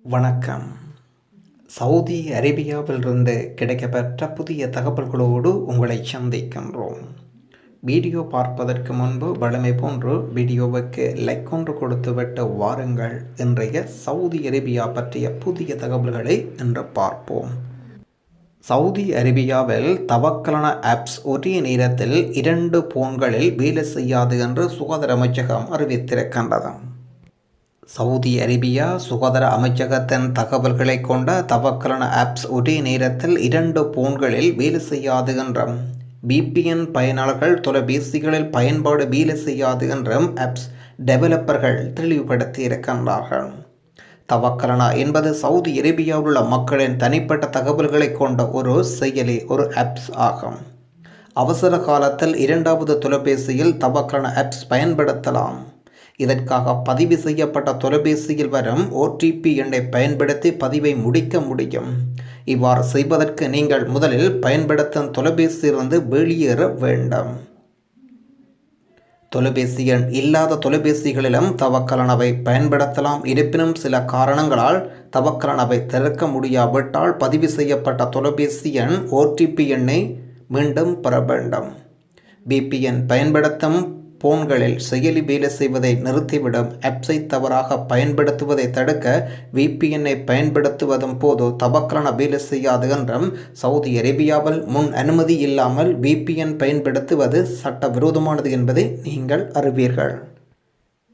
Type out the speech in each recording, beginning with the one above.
வணக்கம். சவுதி அரேபியாவிலிருந்து கிடைக்கப்பெற்ற புதிய தகவல்களோடு உங்களை சந்திக்கின்றோம். வீடியோ பார்ப்பதற்கு முன்பு வழமை போன்று வீடியோவுக்கு லைக் ஒன்று கொடுத்துவிட்டு வாருங்கள். இன்றைய சவுதி அரேபியா பற்றிய புதிய தகவல்களை இன்று பார்ப்போம். சவுதி அரேபியாவில் தவக்கலான ஆப்ஸ் ஒரே நேரத்தில் 2 போன்களில் வேலை செய்யாது என்று சுகாதார அமைச்சகம் அறிவித்திருக்கின்றது. சவுதி அரேபியா சுகாதார அமைச்சகத்தின் தகவல்களை கொண்ட தவக்கலான ஆப்ஸ் ஒரே நேரத்தில் 2 போன்களில் வேலை செய்யாது என்றும் VPN பயனாளர்கள் தொலைபேசிகளில் பயன்பாடு வேலை செய்யாது என்றும் ஆப்ஸ் டெவலப்பர்கள் தெளிவுபடுத்தி இருக்கின்றார்கள். தவக்கலானா என்பது சவுதி அரேபியாவில் உள்ள மக்களின் தனிப்பட்ட தகவல்களை கொண்ட ஒரு செயலி, ஒரு ஆப்ஸ் ஆகும். அவசர காலத்தில் 2வது தொலைபேசியில் தவக்கலான ஆப்ஸ் பயன்படுத்தலாம். இதற்காக பதிவு செய்யப்பட்ட தொலைபேசியில் வரும் OTP எண்ணை பயன்படுத்தி பதிவை முடிக்க முடியும். இவ்வாறு செய்வதற்கு நீங்கள் முதலில் பயன்படுத்தும் தொலைபேசியிலிருந்து வெளியேற வேண்டும். தொலைபேசி எண் இல்லாத தொலைபேசிகளிலும் தவக்கலானவை பயன்படுத்தலாம். இருப்பினும் சில காரணங்களால் தவக்கலானவை திறக்க முடியாவிட்டால் பதிவு செய்யப்பட்ட தொலைபேசி எண் OTP எண்ணை மீண்டும் பெற வேண்டும். VPN பயன்படுத்தும் போன்களில் செயலி வேலை செய்வதை நிறுத்திவிடும். ஆப்ஸை தவறாக பயன்படுத்துவதை தடுக்க VPN-ஐ பயன்படுத்துவதும் போது தவக்கலான வேலை செய்யாது என்றும் சவுதி அரேபியாவில் முன் அனுமதி இல்லாமல் VPN பயன்படுத்துவது சட்டவிரோதமானது என்பதை நீங்கள் அறிவீர்கள்.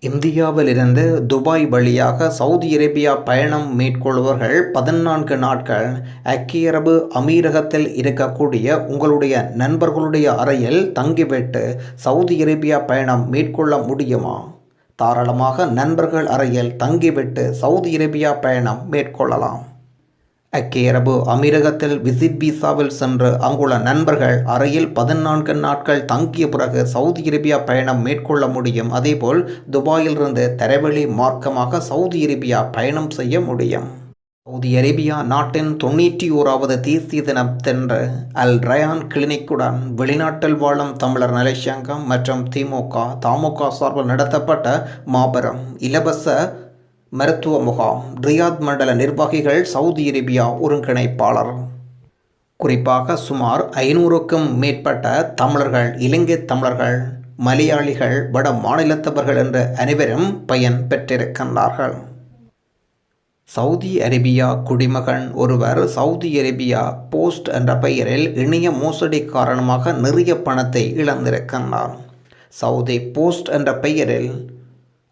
இந்தியாவிலிருந்து துபாய் வழியாக சவுதி அரேபியா பயணம் மேற்கொள்பவர்கள் 14 நாட்கள் ஐக்கிய அரபு அமீரகத்தில் இருக்கக்கூடிய உங்களுடைய நண்பர்களுடைய அறையில் தங்கிவிட்டு சவுதி அரேபியா பயணம் மேற்கொள்ள முடியுமா? தாராளமாக நண்பர்கள் அறையில் தங்கிவிட்டு சவுதி அரேபியா பயணம் மேற்கொள்ளலாம். ஐக்கிய அரபு அமீரகத்தில் விசிட் விசாவில் சென்று அங்குள்ள நண்பர்கள் அறையில் 14 நாட்கள் தங்கிய பிறகு சவுதி அரேபியா பயணம் மேற்கொள்ள முடியும். அதேபோல் துபாயிலிருந்து தரைவழி மார்க்கமாக சவுதி அரேபியா பயணம் செய்ய முடியும். சவுதி அரேபியா நாட்டின் 91வது தேசிய தினத்தன்று அல் ரயான் கிளினிக்குடன் வெளிநாட்டில் வாழும் தமிழர் நலச்சங்கம் மற்றும் தமுக சார்பில் நடத்தப்பட்ட மாபெரும் இலவச மருத்துவ முகாம் ரியாத் மண்டல நிர்வாகிகள், சவுதி அரேபியா ஒருங்கிணைப்பாளர். குறிப்பாக சுமார் 500க்கும் மேற்பட்ட தமிழர்கள், இலங்கை தமிழர்கள், மலையாளிகள், வட மாநிலத்தவர்கள் என்று அனைவரும் பயன் பெற்றிருக்கின்றார்கள். சவுதி அரேபியா குடிமகன் ஒருவர் சவுதி அரேபியா போஸ்ட் என்ற பெயரில் இணைய மோசடி காரணமாக நிறைய பணத்தை இழந்திருக்கின்றார். சவுதி போஸ்ட் என்ற பெயரில்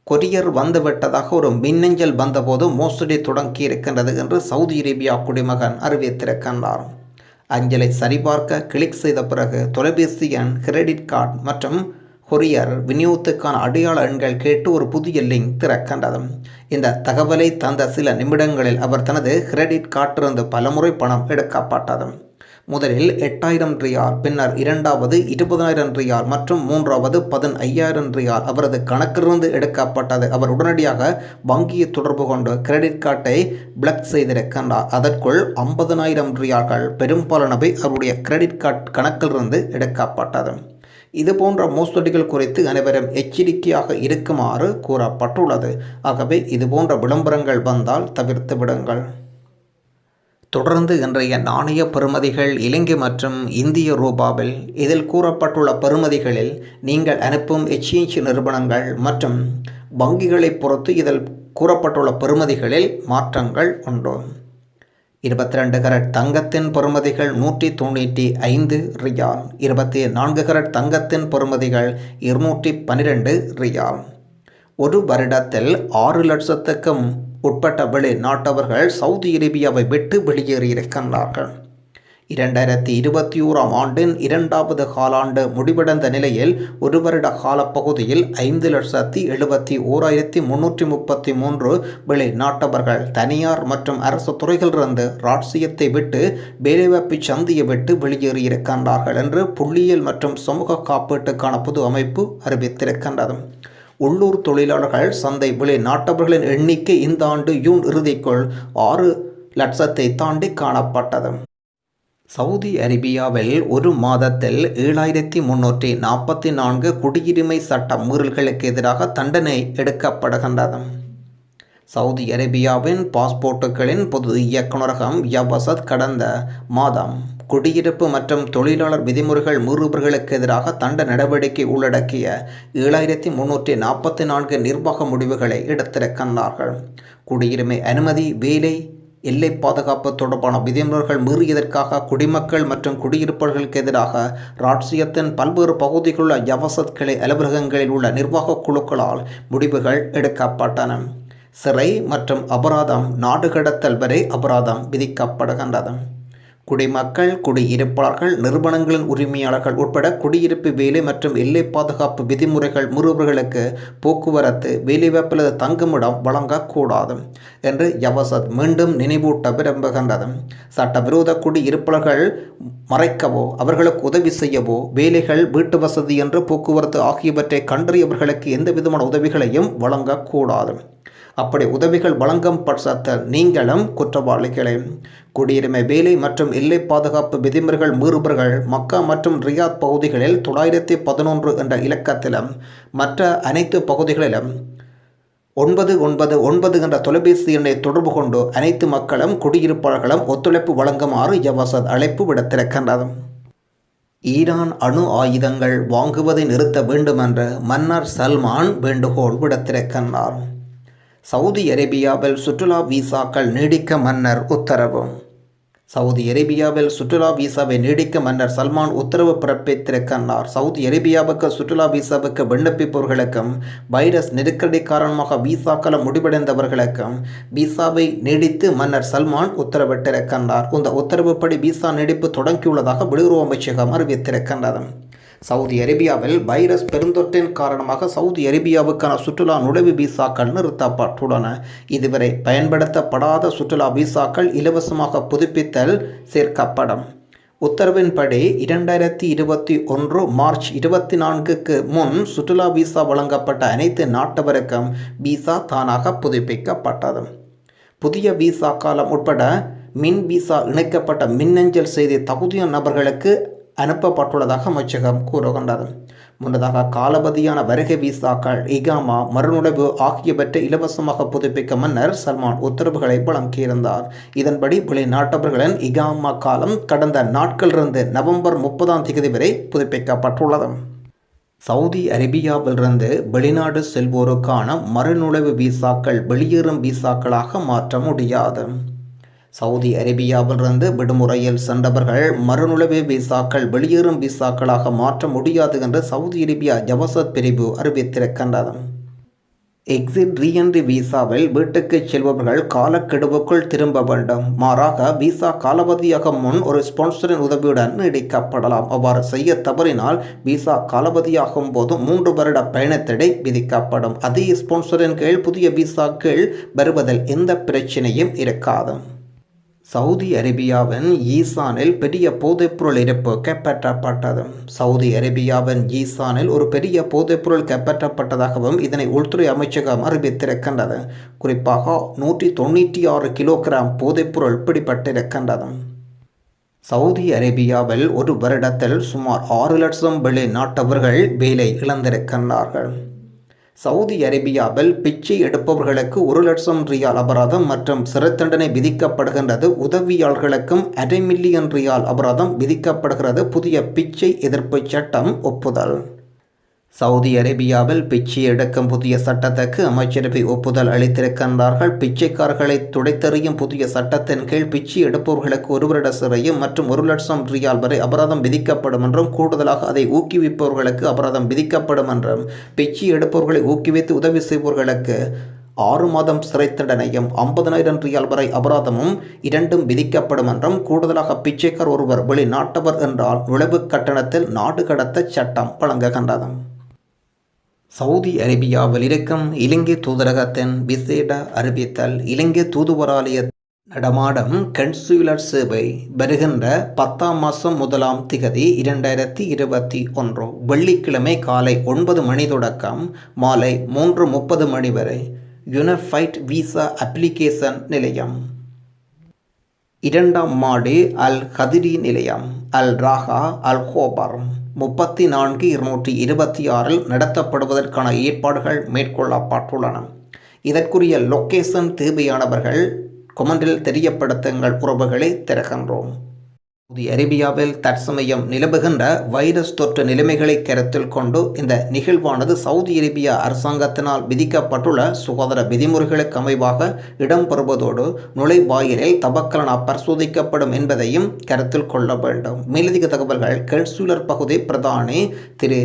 கொரியர் வந்துவிட்டதாக ஒரு மின்னஞ்சல் வந்தபோது மோசடி தொடங்கி இருக்கின்றது என்று சவுதி அரேபியா குடிமகன் அறிவித்திருக்கின்றார். அஞ்சலை சரிபார்க்க கிளிக் செய்த பிறகு தொலைபேசி எண், கிரெடிட் கார்டு மற்றும் கொரியர் விநியோகத்துக்கான அடையாள எண்கள் கேட்டு ஒரு புதிய லிங்க் திறக்கின்றது. இந்த தகவலை தந்த சில நிமிடங்களில் அவர் தனது கிரெடிட் கார்டிலிருந்து பலமுறை பணம் எடுக்கப்பட்டது. முதலில் 8000 ரியால், பின்னர் 2வது 20,000 ரியால் மற்றும் 3வது 15,000 ரியால் அவரது கணக்கிலிருந்து எடுக்கப்பட்டது. அவர் உடனடியாக வங்கியை தொடர்பு கொண்டு கிரெடிட் கார்டை பிளாக் செய்திருக்கின்றார். அதற்குள் 50,000 ரியால்கள் பெரும்பாலானவை அவருடைய கிரெடிட் கார்டு கணக்கிலிருந்து எடுக்கப்பட்டது. இதுபோன்ற மோசடிகள் குறித்து அனைவரும் எச்சரிக்கையாக இருக்குமாறு கூறப்பட்டுள்ளது. ஆகவே இதுபோன்ற விளம்பரங்கள் வந்தால் தவிர்த்து விடுங்கள். தொடர்ந்து இன்றைய நாணய பெறுமதிகள் இலங்கை மற்றும் இந்திய ரூபாவில் இதில் கூறப்பட்டுள்ள பெறுமதிகளில் நீங்கள் அனுப்பும் எக்ஸ்சேஞ்ச் நிறுவனங்கள் மற்றும் வங்கிகளை பொறுத்து இதில் கூறப்பட்டுள்ள பெறுமதிகளில் மாற்றங்கள் உண்டு. 22 கரட் தங்கத்தின் பெறுமதிகள் 195 ரியால், 24 கரட் தங்கத்தின் பெறுமதிகள் 212 ரியால். ஒரு வருடத்தில் 6 லட்சத்துக்கும் உட்பட்ட வெளிநாட்டவர்கள் சவுதி அரேபியாவை விட்டு வெளியேறியிருக்கின்றார்கள். 2021ஆம் ஆண்டின் 2வது காலாண்டு முடிவடைந்த நிலையில் ஒரு வருட காலப்பகுதியில் 5,71,333 வெளிநாட்டவர்கள் தனியார் மற்றும் அரசு துறைகளிலிருந்து ராட்சியத்தை விட்டு வேலைவாய்ப்பு சந்தையை விட்டு வெளியேறியிருக்கின்றார்கள் என்று புள்ளியியல் மற்றும் சமூக காப்பீட்டுக்கான பொது அமைப்பு அறிவித்திருக்கின்றது. உள்ளூர் தொழிலாளர்கள் சந்தை வெளிநாட்டவர்களின் எண்ணிக்கை இந்த ஆண்டு ஜூன் இறுதிக்குள் 6 லட்சத்தை தாண்டி காணப்பட்டது. சவுதி அரேபியாவில் ஒரு மாதத்தில் 7,344 குடியுரிமை சட்ட மீறல்களுக்கு எதிராக தண்டனை எடுக்கப்படுகின்றது. சவுதி அரேபியாவின் பாஸ்போர்ட்டுகளின் பொது இயக்குநரகம் யவசத் கடந்த மாதம் குடியிருப்பு மற்றும் தொழிலாளர் விதிமுறைகள் மீறுபவர்களுக்கு எதிராக தண்ட நடவடிக்கை உள்ளடக்கிய 7344 நிர்வாக முடிவுகளை எடுத்திருக்கின்றார்கள். குடியுரிமை அனுமதி, வேலை, எல்லை பாதுகாப்பு தொடர்பான விதிமுறைகள் மீறியதற்காக குடிமக்கள் மற்றும் குடியிருப்பவர்களுக்கு எதிராக ராட்சியத்தின் பல்வேறு பகுதிகளுள்ள யவசத் கிளை அலுவலகங்களில் உள்ள நிர்வாக குழுக்களால் முடிவுகள் எடுக்கப்பட்டன. சிறை மற்றும் அபராதம், நாடு கடத்தல் வரை அபராதம் விதிக்கப்படுகின்றது. குடிமக்கள், குடியிருப்பாளர்கள், நிறுவனங்களின் உரிமையாளர்கள் உட்பட குடியிருப்பு, வேலை மற்றும் எல்லை பாதுகாப்பு விதிமுறைகள் மீறுபவர்களுக்கு போக்குவரத்து, வேலைவாய்ப்பு அல்லது தங்குமிடம் வழங்கக்கூடாது என்று யவசத் மீண்டும் நினைவூட்ட விரும்புகின்றது. சட்டவிரோத குடியிருப்பாளர்கள் மறைக்கவோ அவர்களுக்கு உதவி செய்யவோ, வேலைகள், வீட்டு வசதி என்று போக்குவரத்து ஆகியவற்றை கண்டறியவர்களுக்கு எந்தவிதமான உதவிகளையும் வழங்கக்கூடாது. அப்படி உதவிகள் வழங்கும் பட்சத்தில் நீங்களும் குற்றவாளிகளே. குடியுரிமை, வேலை மற்றும் எல்லை பாதுகாப்பு விதிமுறைகள் மீறுபவர்கள் மக்கா மற்றும் ரியாத் பகுதிகளில் 911 என்ற இலக்கத்திலும் மற்ற அனைத்து பகுதிகளிலும் 999 என்ற தொலைபேசி எண்ணை தொடர்பு கொண்டு அனைத்து மக்களும் குடியிருப்பாளர்களும் ஒத்துழைப்பு வழங்குமாறு யவசத் அழைப்பு விடுத்திருக்கின்றது. ஈரான் அணு ஆயுதங்கள் வாங்குவதை நிறுத்த வேண்டும் என்று மன்னர் சல்மான் வேண்டுகோள் விடுத்திருக்கின்றார். சவுதி அரேபியாவில் சுற்றுலா வீசாக்கள் நீடிக்க மன்னர் உத்தரவு. சவுதி அரேபியாவில் சுற்றுலா வீசாவை நீடிக்க மன்னர் சல்மான் உத்தரவு பிறப்பித்திருக்கின்றார். சவுதி அரேபியாவுக்கு சுற்றுலா வீசாவுக்கு விண்ணப்பிப்பவர்களுக்கும் வைரஸ் நெருக்கடி காரணமாக வீசாக்கள் முடிவடைந்தவர்களுக்கும் வீசாவை நீடித்து மன்னர் சல்மான் உத்தரவிட்டிருக்கின்றார். இந்த உத்தரவுப்படி வீசா நீடிப்பு தொடங்கியுள்ளதாக வெளியுறவு அமைச்சகம் அறிவித்திருக்கின்றது. சவுதி அரேபியாவில் வைரஸ் பெருந்தொற்றின் காரணமாக சவுதி அரேபியாவுக்கான சுற்றுலா நுழைவு வீசாக்கள் நிறுத்தப்பட்டுள்ளன. இதுவரை பயன்படுத்தப்படாத சுற்றுலா வீசாக்கள் இலவசமாக புதுப்பித்தல் சேர்க்கப்படும். உத்தரவின்படி 2021 மார்ச் 24க்கு முன் சுற்றுலா வீசா வழங்கப்பட்ட அனைத்து நாட்டவருக்கும் வீசா தானாக புதுப்பிக்கப்பட்டது. புதிய வீசா காலம் உட்பட மின் வீசா இணைக்கப்பட்ட மின்னஞ்சல் செய்தி தகுதியான நபர்களுக்கு அனுப்பப்பட்டுள்ளதாக அமைச்சகம் கூறுகின்றது. முன்னதாக காலபதியான வருகை வீசாக்கள், இகாமா, மறுநுழைவு ஆகியவற்றை இலவசமாக புதுப்பிக்க மன்னர் சல்மான் உத்தரவுகளை வழங்கியிருந்தார். இதன்படி வெளிநாட்டவர்களின் இகாமா காலம் கடந்த நாட்களிலிருந்து நவம்பர் 30 வரை புதுப்பிக்கப்பட்டுள்ளது. சவுதி அரேபியாவிலிருந்து வெளிநாடு செல்வோருக்கான மறுநுழைவு வீசாக்கள் வெளியேறும் வீசாக்களாக மாற்ற முடியாது. சவுதி அரேபியாவிலிருந்து விடுமுறையில் சென்றவர்கள் மறுநுழைவு வீசாக்கள் வெளியேறும் வீசாக்களாக மாற்ற முடியாது என்று சவுதி அரேபியா யவசத் பிரிவு அறிவித்திருக்கின்றது. எக்ஸிட் ரீஎன்ட்ரி வீசாவில் வீட்டுக்கு செல்பவர்கள் காலக்கெடுவுக்குள் திரும்ப வேண்டும். மாறாக வீசா காலாவதியாகும் முன் ஒரு ஸ்பான்சரின் உதவியுடன் நீடிக்கப்படலாம். அவ்வாறு செய்ய தவறினால் வீசா காலாவதியாகும் போது 3 வருட பயணத்தடை விதிக்கப்படும். அதே ஸ்பான்சரின் கீழ் புதிய வீசா கீழ் வருவதில் எந்த பிரச்சனையும் இருக்காது. சவுதி அரேபியாவின் ஈசானில் பெரிய போதைப்பொருள் இருப்பு கைப்பற்றப்பட்டது. சவுதி அரேபியாவின் ஈசானில் ஒரு பெரிய போதைப்பொருள் கைப்பற்றப்பட்டதாகவும் இதனை உள்துறை அமைச்சகம் அறிவித்திருக்கின்றது. குறிப்பாக 196 கிலோகிராம் போதைப்பொருள் பிடிபட்டிருக்கின்றது. சவுதி அரேபியாவில் ஒரு வருடத்தில் சுமார் 6 லட்சம் வெளிநாட்டவர்கள் வேலை இழந்திருக்கின்றார்கள். சவுதி அரேபியாவில் பிச்சை எடுப்பவர்களுக்கு 1 லட்சம் ரியால் அபராதம் மற்றும் சிறை தண்டனை விதிக்கப்படுகின்றது. உதவியாளர்களுக்கும் 1/2 மில்லியன் ரியால் அபராதம் விதிக்கப்படுகிறது. புதிய பிச்சை எதிர்ப்பு சட்டம் ஒப்புதல். சவுதி அரேபியாவில் பிச்சை எடுக்கும் புதிய சட்டத்துக்கு அமைச்சரவை ஒப்புதல் அளித்திருக்கின்றார்கள். பிச்சைக்காரர்களை துடைத்தெறியும் புதிய சட்டத்தின் கீழ் பிச்சை எடுப்பவர்களுக்கு 1 வருட சிறையும் மற்றும் 1 லட்சம் ரியால் வரை அபராதம் விதிக்கப்படும் என்றும், கூடுதலாக அதை ஊக்குவிப்பவர்களுக்கு அபராதம் விதிக்கப்படும் என்றும், பிச்சை எடுப்பவர்களை ஊக்குவித்து உதவி செய்பவர்களுக்கு 6 மாதம் சிறை தண்டனையும் 50,000 ரியால் வரை அபராதமும் இரண்டும் விதிக்கப்படும் என்றும், கூடுதலாக பிச்சைக்கார் ஒருவர் வெளிநாட்டவர் என்றால் நுழைவு கட்டணத்தில் நாடு கடத்த சட்டம் வழங்குகின்றது. சவுதி அரேபியாவில் இருக்கும் இலங்கை தூதரகத்தின் விசேட அறிவித்தல். இலங்கை தூதுவராலய நடமாடும் கன்சூலர் சேவை வருகின்ற 10ஆம் மாதம் 1ஆம் திகதி 2021 வெள்ளிக்கிழமை காலை 9 மணி தொடக்கம் மாலை 3:30 மணி வரை யுனிஃபைட் விசா அப்ளிகேஷன் நிலையம், 2ஆம் மாடி அல் கதிரி நிலையம், அல் ராகா, அல் ஹோபர் 34,226 நடத்தப்படுவதற்கான ஏற்பாடுகள் மேற்கொள்ளப்பட்டுள்ளன. இதற்குரிய லொக்கேஷன் தேவையானவர்கள் கொமெண்டில் தெரியப்படுத்துங்கள் உறவுகளை திறக்கின்றோம். சவுதி அரேபியாவில் தற்சமயம் நிலவுகின்ற வைரஸ் தொற்று நிலைமைகளை கருத்தில் கொண்டு இந்த நிகழ்வானது சவுதி அரேபியா அரசாங்கத்தினால் விதிக்கப்பட்டுள்ள சுகாதார விதிமுறைகளுக்கு அமைவாக இடம்பெறுவதோடு நுழைவாயிலில் தவக்கலனா பரிசோதிக்கப்படும் என்பதையும் கருத்தில் கொள்ள வேண்டும். மேலதிக தகவல்கள் கென்சூலர் பகுதி பிரதானி திரு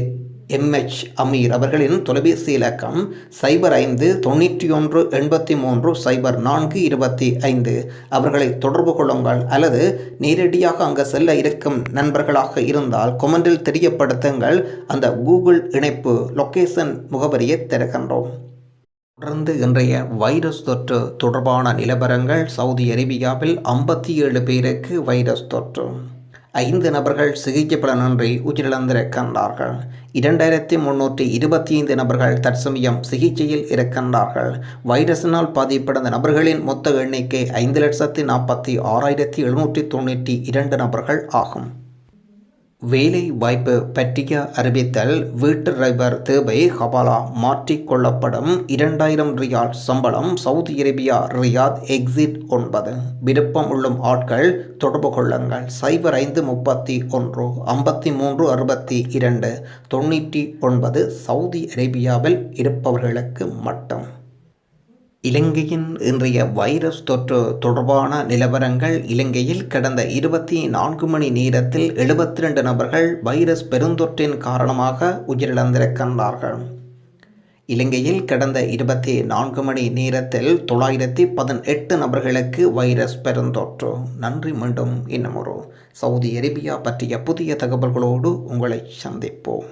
MH அமீர் அவர்களின் தொலைபேசி இலக்கம் 0591830425 அவர்களை தொடர்பு கொள்ளுங்கள். அல்லது நேரடியாக அங்கு செல்ல இருக்கும் நண்பர்களாக இருந்தால் கொமெண்டில் தெரியப்படுத்துங்கள். அந்த கூகுள் இணைப்பு லொக்கேஷன் முகவரியை தருகின்றோம். தொடர்ந்து இன்றைய வைரஸ் தொற்று தொடர்பான நிலவரங்கள். சவுதி அரேபியாவில் 57 பேருக்கு வைரஸ் தொற்று, 5 நபர்கள் சிகிச்சை பலனின்றி உயிரிழந்திருக்கின்றார்கள். 2325 நபர்கள் தற்சமயம் சிகிச்சையில் இருக்கின்றார்கள். வைரஸினால் பாதிப்படைந்த நபர்களின் மொத்த எண்ணிக்கை 5,46,792 நபர்கள் ஆகும். வேலை வாய்ப்பு பற்றிய அறிவித்தல். வீட்டு டிரைவர் தேவை ஹவாலா மாற்றிக் கொள்ளப்படும். 2000 ரியால் சம்பளம். Saudi Arabia Riyadh exit 9. விருப்பம் உள்ள ஆட்கள் தொடர்பு கொள்ளுங்கள். 0531536299 சவுதி அரேபியாவில் இருப்பவர்களுக்கு மட்டும். இலங்கையின் இன்றைய வைரஸ் தொற்று தொடர்பான நிலவரங்கள். இலங்கையில் கடந்த 24 மணி நேரத்தில் 72 நபர்கள் வைரஸ் பெருந்தொற்றின் காரணமாக உயிரிழந்திருக்கின்றார்கள். இலங்கையில் கடந்த 24 மணி நேரத்தில் 918 நபர்களுக்கு வைரஸ் பெருந்தொற்று. நன்றி. மீண்டும் இன்னும் ஒரு சவுதி அரேபியா பற்றிய புதிய தகவல்களோடு உங்களை சந்திப்போம்.